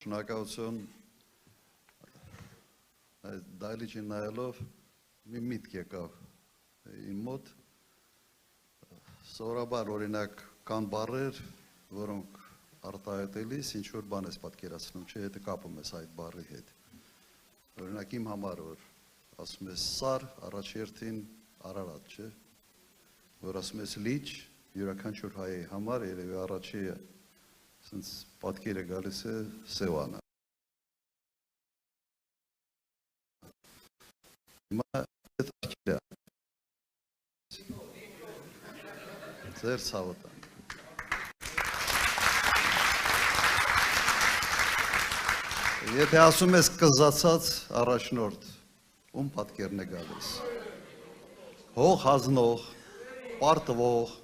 Շնորհակալություն դալիճին նայելով մի միտք եկավ իմ մոտ սովորաբար օրինակ կան բառեր, որոնք արտահայտելիս ինչ որ բան ես պատկերացնում, չէ, հետո կապում ես այդ բառի հետ։ Օրինակ իմ համար որ ասում ես սար, առաջերտին Արարատ, չէ, որ ասում ես լիճ, յուրաքանչյուր հայի համար երևի առաջի Since պատկերը գալիս է Սևանը։ Հիմա այդ արկելը։ Ձեր ցավոտան։ Եթե ասում ես կզացած առաջնորդ, ում պատկերն է գալիս։ Հող հանձնող, պարտվող։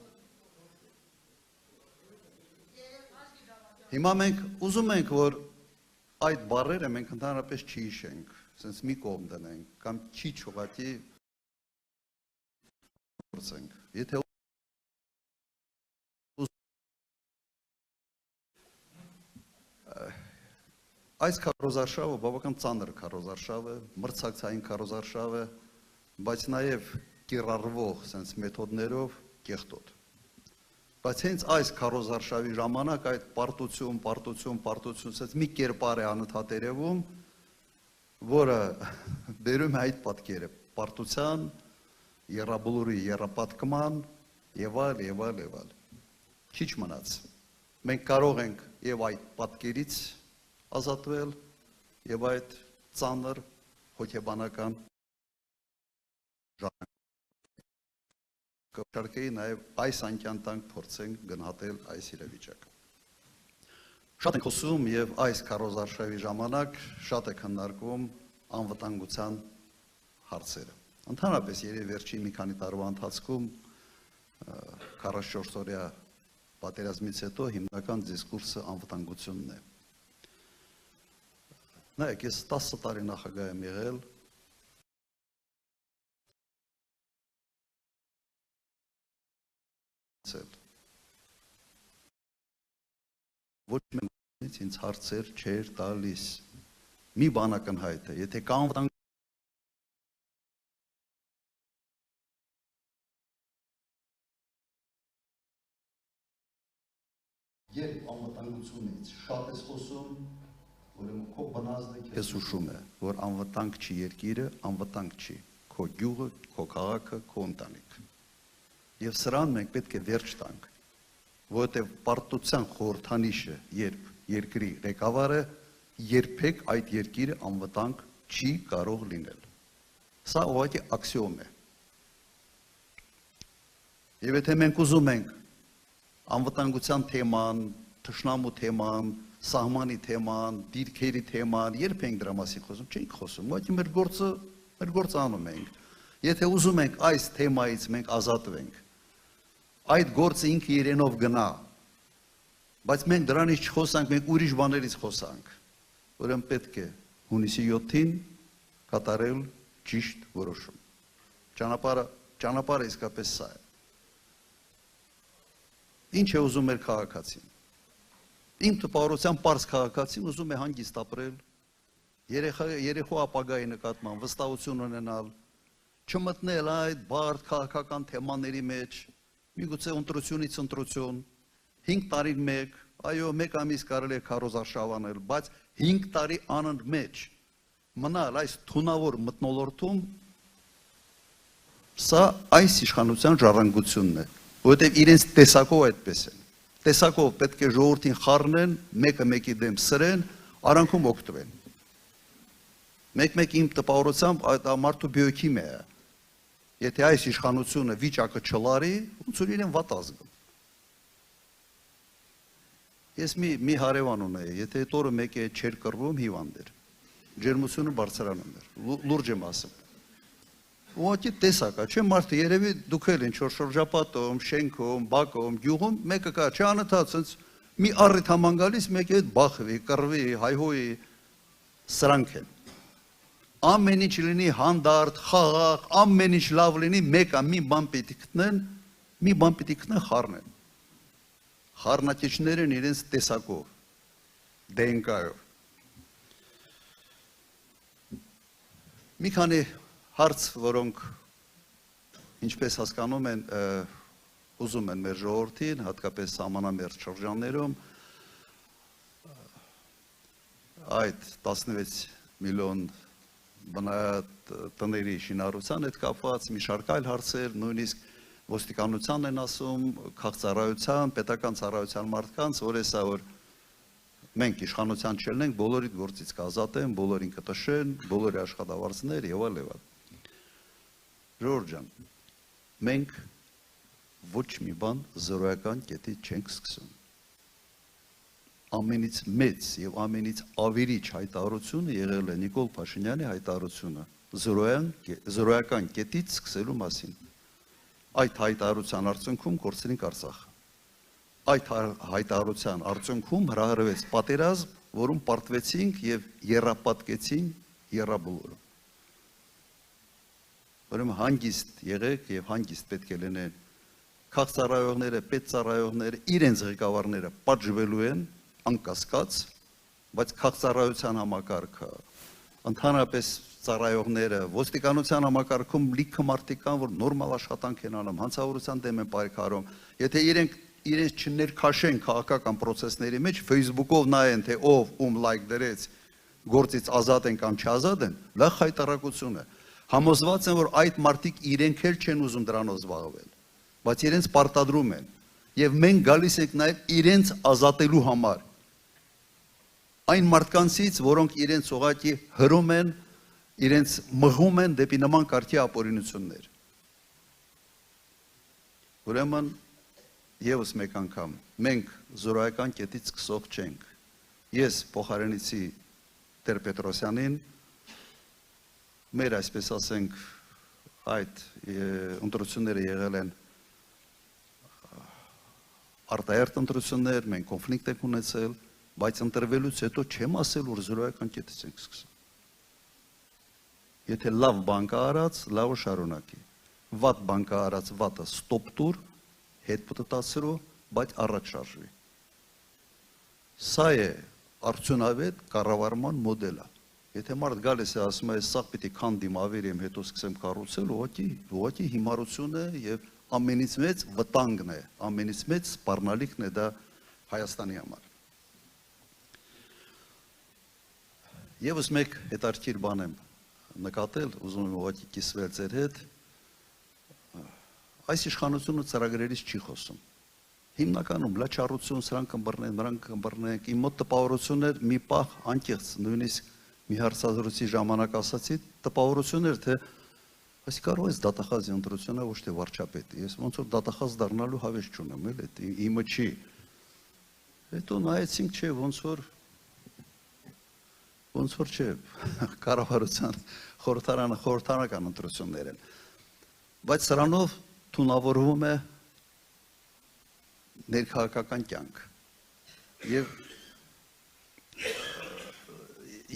Հիմա մենք ուզում ենք, որ այդ բառերը մենք ընդհանրապես չի հիշենք, ասենց մի կողմ դնենք, կամ չի չուղղակի գործենք։ Եթե այս քարոզարշավը բավական ծանր քարոզարշավ է, մրցակցային քարոզարշավ է, բայց նաև կիրառվող ասենց մեթոդներով կեղտոտ։ Բայց հենց այս քարոզարշավի ժամանակ այդ պարտություն, ասած մի կերպար է անընդհատ երևում, որը բերում է այդ պատկերը, պարտության, եռաբլուրի եռապատկման եւ այլ։ Քիչ մնաց։ Մենք կարող ենք եւ այդ պատկերից ազատվել եւ այդ ծանր հոգեբանական Կապչարկեի նաև այս անկյան տանք փորձենք գնահատել այս իրավիճակը։ Շատ ենք խոսում եւ այս քարոզարշավի ժամանակ շատ է քննարկվում անվտանգության հարցերը։ Ընդհանրապես երևի վերջին մի քանի տարվա ընթացքում 44 օրյա պատերազմից հետո հիմնական դիսկուրսը անվտանգությունն է։ Նայեք, ես 10 տարի նախագահ եմ եղել Ոչ մենք ինձ հարցեր չէր տալիս։ Մի բան ակնհայտ է, եթե կա անվտանգ Երբ անվտանգությունից շատ ես խոսում, ուրեմն քո բնազդը քեզ ուշում է, որ անվտանգ չի երկիրը, անվտանգ չի քո գյուղը, քո քաղաքը, քո ընտանիքը։ Եվ սրան մենք պետք է վերջ տանք, որովհետև պարտության խորհրդանիշը, երբ երկրի ղեկավարը երբեք այդ երկիրը անվտանգ չի կարող լինել։ Սա ուղղակի աքսիոմ է։ Եվ եթե մենք ուզում ենք անվտանգության թեման, թշնամու թեման, սահմանի թեման, դիրքերի թեման, երբ ենք դրա մասին խոսում, չենք խոսում, ուղղակի մեր գործը անում ենք։ Եթե ուզում ենք այս թեմայից մենք ազատվենք, այդ գործը ինքը իրենով գնա, բայց մենք դրանից չխոսանք, մենք ուրիշ բաներից խոսանք, ուրեմն պետք է հունիսի 7-ին կատարել ճիշտ որոշում։ Ճանապարհը իսկապես սա է։ Ինչ է ուզում մեր քաղաքացին։ Իմ տպավորության պարզ քաղաքացին ուզում է հանգիստ ապրել, երեխու ապագայի նկատմամբ վստահություն ունենալ, չմտնել այդ բարդ քաղաքական թեմաների մեջ, միգուցե ընտրությունից ընտրություն, 5 տարին մեկ, այո, 1 ամիս կարելի է քարոզարշավ անել, բայց 5 տարի անընդհատ մեջ մնալ այս թունավոր մթնոլորտում, սա այս իշխանության ժառանգությունն է, որովհետև իրենց տեսակով այդպես են։ Տեսակով պետք է ժողովրդին խառնեն, մեկը մեկի դեմ սրեն, արանքում օգտվեն։ Մեկ իմ տպավորությամբ այդ մարդու բիոքիմիա է։ Եթե այս իշխանությունը վիճակը չլարի, ոնց որ իրեն վատ ազգում։ Ես մի հարևան ունեի, եթե այդ օրը մեկը չէր կռվում, հիվանդ էր։ Ջերմությունը բարձրանում էր, լուրջ եմ ասում։ Ուղղակի տեսակ է, չէ՞ մարդը երևի դուք էլ ինչ-որ շրջապատում, շենքում, բակում, գյուղում, մեկը կա, չէ՞ անընդհատ sense մի առիթ համան գալիս, մեկը հետ բախվի, կռվի, հայհոյի, սրանք են։ Ամեն ինչ լինի հանդարտ, խաղաղ, ամեն ինչ լավ լինի, մեկը մի բան պիտի գտնեն խառնեն։ Խառնակիչներն իրենց տեսակով, DNK-ով, Մի քանի հարց, որոնք ինչպես հասկանում են, ուզում են մեր ժողովրդին, հատկապես սահմանամերձ շրջաններում, այդ 16 միլիոն տների շինարարության հետ կապված մի շարք այլ հարցեր, նույնիսկ ոստիկանության են ասում, քաղաքծառայության, պետական ծառայության մարդկանց, որ էսա որ մենք իշխանության չելնենք, բոլորիդ գործից կազատեն, բոլորին կտշեն, բոլորի աշխատավարձներ եւ այլ եւ այլ։ Ժողովուրդ ջան, մենք ոչ մի բան զրոյական կետից չենք սկսում։ Ամենից մեծ եւ ամենից ավերիչ հայտարարությունը եղել է Նիկոլ Փաշինյանի հայտարարությունը զրոյական կետից սկսելու մասին։ Այդ հայտարարության արդյունքում կորցրինք Արցախը։ Այդ հայտարարության արդյունքում հրահրվեց պատերազմ, որում պարտվեցինք եւ եռապատկեցինք եռաբոլորը։ Ուրեմն հանգիստ եղեք եւ հանգիստ պետք է լինեն քաղաքծառայողները, պետծառայողները, իրենց ղեկավարները պատժվելու են անկասկած, բայց քաղաքծառայության համակարգը, ընդհանրապես ծառայողները, ոստիկանության համակարգում լիքը մարդիկ կան, որ նորմալ աշխատանք են անում, հանցավորության դեմ են պայքարում, եթե իրենց չներքաշեն քաղաքական process-ների մեջ, Facebook-ով նայեն, թե ով ում լայք դրեց, գործից ազատ են կամ չազատ են, լավ հայտարարություն է։ Համոզված են, որ այդ մարդիկ իրենք էլ չեն ուզում դրանով զբաղվել, բայց իրենց պարտադրում են, եւ մենք գալիս ենք նաեւ իրենց ազատելու համար։ Այն մարդկանցից, որոնք իրենց ուղղակի հրում են, իրենց մղում են դեպի նման կարգի ապօրինություններ։ Ուրեմն եւս մեկ անգամ մենք զորայական կետից սկսող չենք։ Ես փոխարինեցի Տեր Պետրոսյանին, մեր այսպես ասենք այդ ընտրությունները եղել են արտահերթ ընտրություններ, մենք կոնֆլիկտ ենք ունեցել, բայց ընտրվելուց հետո չեմ ասել, որ զրոյական կետից ենք սկսում։ Եթե լավ բան կա արած, լավը շարունակի։ Վատ բան կա արած, վատը ստոպ տուր, հետ պտտացրու, բայց առաջ շարժվի։ Սա է արդյունավետ կառավարման մոդելը։ Եթե մարդ գալիս է ասում է, սա պիտի քանդիմ ավերեմ, հետո սկսեմ կառուցել, ուղղակի հիմարություն է եւ ամենից մեծ վտանգն է, ամենից մեծ սպառնալիքն է դա Հայաստանի համար։ Եվս մեկ հետաքրքիր բան եմ նկատել, ուզում եմ ուղղակի կիսվել ձեր հետ, այս իշխանությունը ծրագրերից չի խոսում։ Հիմնականում լաչառություն, սրանք կմբռնեն, նրանք կմբռնենք, իմ մոտ տպավորություն էր մի պահ անկեղծ, նույնիսկ մի հարցազրույցի ժամանակ ասացի, տպավորություն էր, թե այս կարող է դատախազի ընտրությունը ոչ թե վարչապետի, ես ոնց որ դատախազ դառնալու հավես չունեմ, էլ իմը չի։ Հետո նայեցինք, չէ, ոնց որ չէ, կառավարության խորհրդարանական ընտրություններ են։ Բայց սրանով թունավորվում է ներքաղաքական կյանք։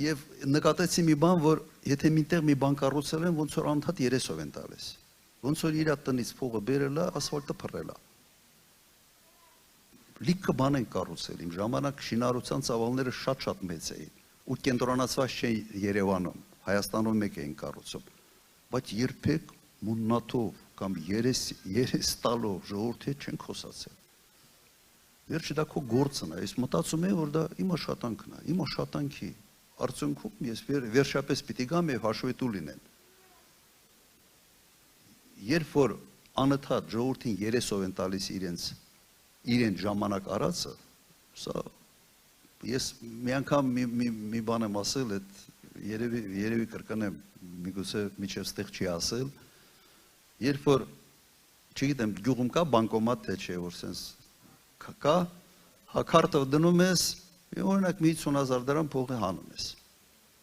Եվ նկատեցի մի բան, որ եթե մինտեղ մի բան կառուցել են, ոնց որ անդադ 30-ով են տալիս։ Ոնց որ իր տնից փողը բերել է, ասֆալտը փռել է։ Լիքը բան են կառուցել, իմ ժամանակ շինարարության ծավալները շատ մեծ էին, ու կենտրոնացված չէին Երևանում, Հայաստանում մեկ էին կառուցում, բայց երբեք մուննաթով կամ երես տալով ժողովրդի հետ չենք խոսացել։ Վերջը դա քո գործն է, ես մտածում եմ, որ դա իմ աշխատանքն է, իմ աշխատանքի արդյունքում ես վերջապես պիտի գամ եւ հաշվետու լինեն։ Երբ որ անընդհատ ժողովրդին 30-ով են տալիս իրենց ժամանակ արածը, սա ես մի անգամ մի բան եմ ասել, այդ երևի կրկնեմ, միգուցե միջև ստեղ չի ասել, երբ որ չգիտեմ գյուղում կա բանկոմատ թե չէ, որ սենց կա, քարտով դնում ես, օրինակ մի 50,000 դրամ փողը հանում ես։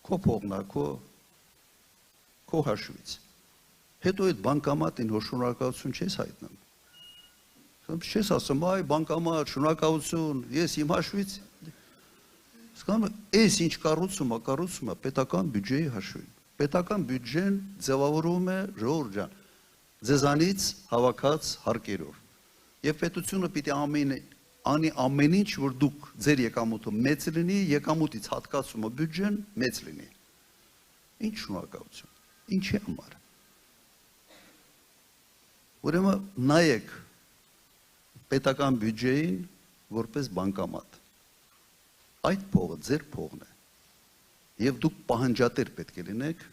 Քո փողն է, քո հաշվից։ Հետո այդ բանկոմատին հո շնորհակալություն չես հայտնում։ Չես ասում, այ բանկոմատ, շնորհակալություն, ես իմ հաշվից սկսում ես ինչ կառուցում է պետական բյուջեի հաշվին։ Պետական բյուջեն ձևավորվում է ժողովուրդ ջան, ձեզանից հավաքած հարկերով։ Եվ պետությունը պիտի անի ամեն ինչ, որ դուք ձեր եկամուտը մեծ լինի, եկամուտից հատկացումը բյուջեն մեծ լինի։ Ինչ շնորհակալություն։ Ինչի համար։ Ուրեմն նայեք պետական բյուջեին որպես բանկամատ։ Այդ փողը ձեր փողն է։ Եվ դուք պահանջատեր պետք է լինեք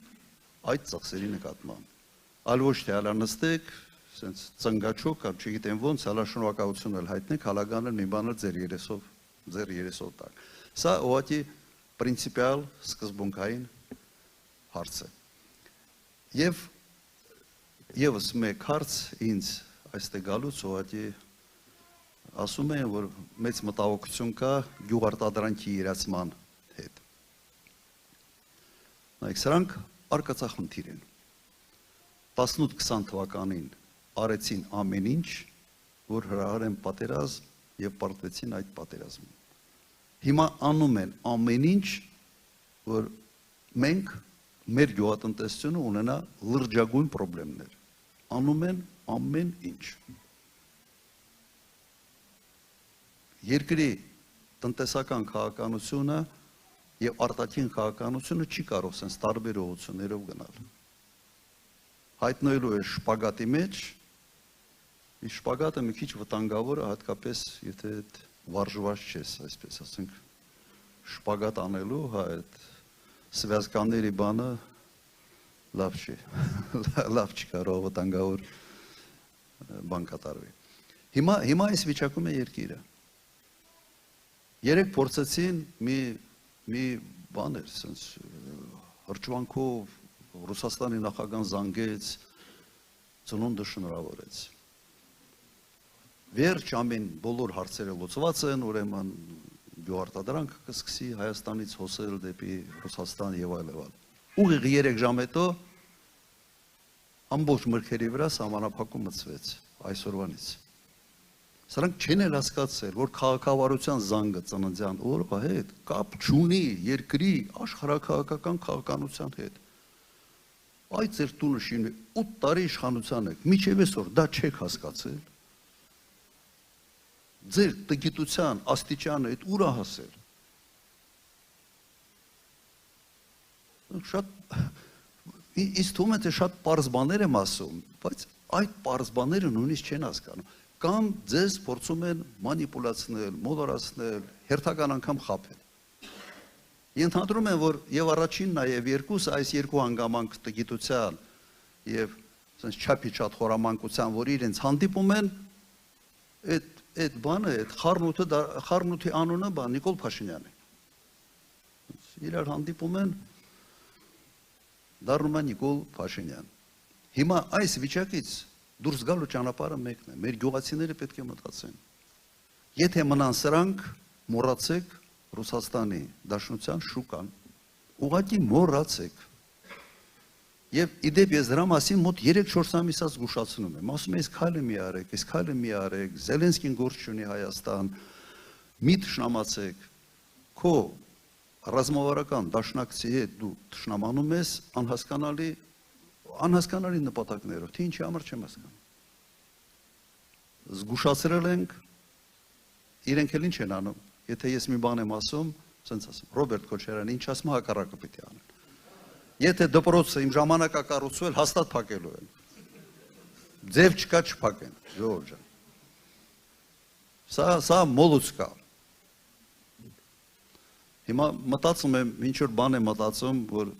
այդ ծախսերի նկատմամբ։ Այլ ոչ թե հալա նստեք, սենց ծնգաչոք կամ չգիտեմ ոնց, հալա շնորհակալություն էլ հայտնեք, հալագանը մի բանը ձեր երեսով տակ։ Սա ուղղակի պրինցիպիալ սկզբունքային հարց է։ Եվ ևս մեկ հարց ինձ այստեղ գալուց ուղղակի ասում են, որ մեծ մտահոգություն կա գյուղարտադրանքի իրացման հետ։ Նայեք, սրանք արկածախնդիր են։ 18-20 թվականին արեցին ամեն ինչ, որ հրահարեն պատերազմ եւ պարտվեցին այդ պատերազմին։ Հիմա անում են ամեն ինչ, որ մենք մեր գյուղատնտեսությունը ունենա լրջագույն խնդիրներ։ Անում են ամեն ինչ։ Երկրի տնտեսական քաղաքականությունը եւ արտաքին քաղաքականությունը չի կարող sense տարբեր ուղղություններով գնալ։ Հայտնելու է շպագատի մեջ, իսկ շպագատը մի քիչ վտանգավոր է, հատկապես եթե այդ վարժված չես, այսպես ասենք, շպագատ անելու, հա, այդ սվյազկաների բանը լավ չի, լավ չի կարող վտանգավոր բան կատարվի։ Հիմա այս վիճակում է երկիրը։ Երեք փորձեցին մի բան էր, sense հրճվանքով Ռուսաստանի նախագահան զանգեց, ծնունդը շնորհավորեց։ Վերջ ամեն բոլոր հարցերը լուծված են, ուրեմն գյուղարտադրանքը կսկսի Հայաստանից հոսել դեպի Ռուսաստան եւ այլ։ Ուղիղ 3 ժամ հետո ամբողջ մրգերի վրա սահմանափակում մտցվեց այսօրվանից։ Սրանք չեն էլ հասկացել, որ քաղաքավարության զանգը ծննդյան օրվա հետ կապ չունի երկրի աշխարհաքաղաքական քաղաքականության հետ։ Այդ ձեր տունը շինի 8 տարի իշխանության եք, մինչև այսօր դա չեք հասկացել։ Ձեր տգիտության աստիճանը այդ ուր է հասել։ Շատ ինձ թվում է թե շատ պարզ բաներ եմ ասում, բայց այդ պարզ բաները նույնիսկ չեն հասկանում։ Կամ ձեզ փորձում են մանիպուլացնել, մոլորացնել, հերթական անգամ խաբել։ Ենթադրում եմ, որ եւ առաջինն է եւ երկուսը այս երկու հանգամանք տգիտության եւ ասես չափի շատ խորամանկության, որ իրենց հանդիպում են, այդ բանը, այդ խառնութի անունը բան Նիկոլ Փաշինյանն է։ Իրար հանդիպում են, դառնում է Նիկոլ Փաշինյան։ Հիմա այս վիճակից դուրս գալու ճանապարհը մեկն է։ Մեր գյուղացիները պետք է մտածեն։ Եթե մնան սրանք, մոռացեք Ռուսաստանի Դաշնության շուկան, ուղղակի մոռացեք։ Եվ իդեպ ես դրա մասին մոտ 3-4 ամիսած զգուշացնում եմ։ Ասում եմ, այս քայլը մի արեք, այս քայլը մի արեք, Զելենսկին գործ չունի Հայաստան, մի թշնամացեք։ Քո ռազմավարական դաշնակցի հետ դու թշնամանում ես անհասկանալի նպատակներով, թե ինչի համար չեմ հասկանում։ Զգուշացրել ենք, իրենք էլ ինչ են անում։ Եթե ես մի բան եմ ասում, ասենց ասում, Ռոբերտ Քոչարյան, ինչ ասում, հակառակը պիտի անեն։ Եթե դպրոցը իմ ժամանակա կառուցվել, հաստատ փակելու են։ Ձև չկա չփակեն, Ժողովուրդ ջան։ Սա մոլուց կա։ Հիմա մտածում եմ, ինչ որ բան եմ մտածում, որ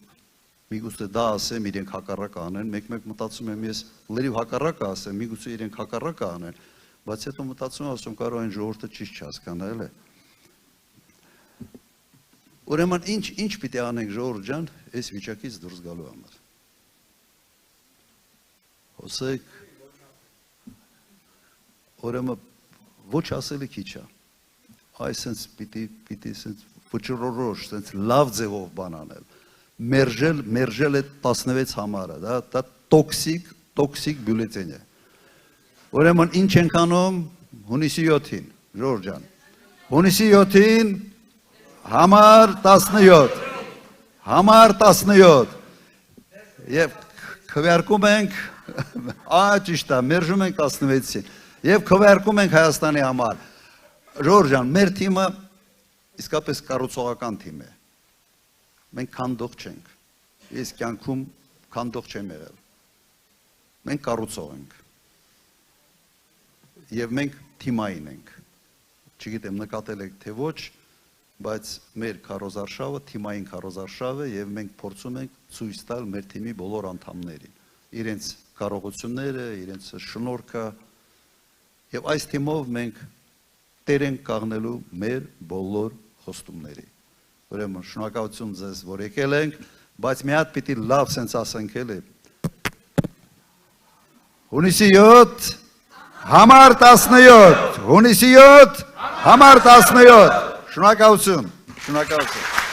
միգուցե դա ասեմ, իրենք հակառակը անեն, մեկ-մեկ մտածում եմ ես լրիվ հակառակը ասեմ, միգուցե իրենք հակառակը անեն, բայց հետո մտածում եմ, ասում կարող են ժողովուրդը ճիշտ չհասկանալ է։ Ուրեմն ինչ պիտի անենք ժողովուրդ ջան, այս վիճակից դուրս գալու համար։ Հոսեք, ուրեմն ոչ ասելի քիչ է։ Այսինքն պիտի վճռորոշ, լավ ձևով բան անել։ Մերժել է 16 համարը, դա տոքսիկ բյուլետեն է։ Ուրեմն ինչ ենք անում հունիսի 7-ին, Ժորժ ջան։ Հունիսի 7-ին համար 17 եւ քվեարկում ենք, ճիշտ է, մերժում ենք 16-ին եւ քվեարկում ենք Հայաստանի համար։ Ժորժ ջան, մեր թիմը իսկապես կառուցողական թիմ է։ Մենք քանդող չենք։ Ես կյանքում քանդող չեմ եղել։ Մենք կառուցող ենք։ Եվ մենք թիմային ենք։ Չգիտեմ նկատել եք թե ոչ, բայց մեր քարոզարշավը թիմային քարոզարշավ է եւ մենք փորձում ենք ցույց տալ մեր թիմի բոլոր անդամներին իրենց կարողությունները, իրենց շնորհքը եւ այս թիմով մենք տեր ենք կանգնելու մեր բոլոր խոստումների։ Ուրեմն շնորհակալություն ձեզ, որ եկել ենք, բայց մի հատ պիտի լավ սենց ասենք էլի։ Հունիսի 7 համար 17, հունիսի 7 համար 17, շնորհակալություն, շնորհակալություն։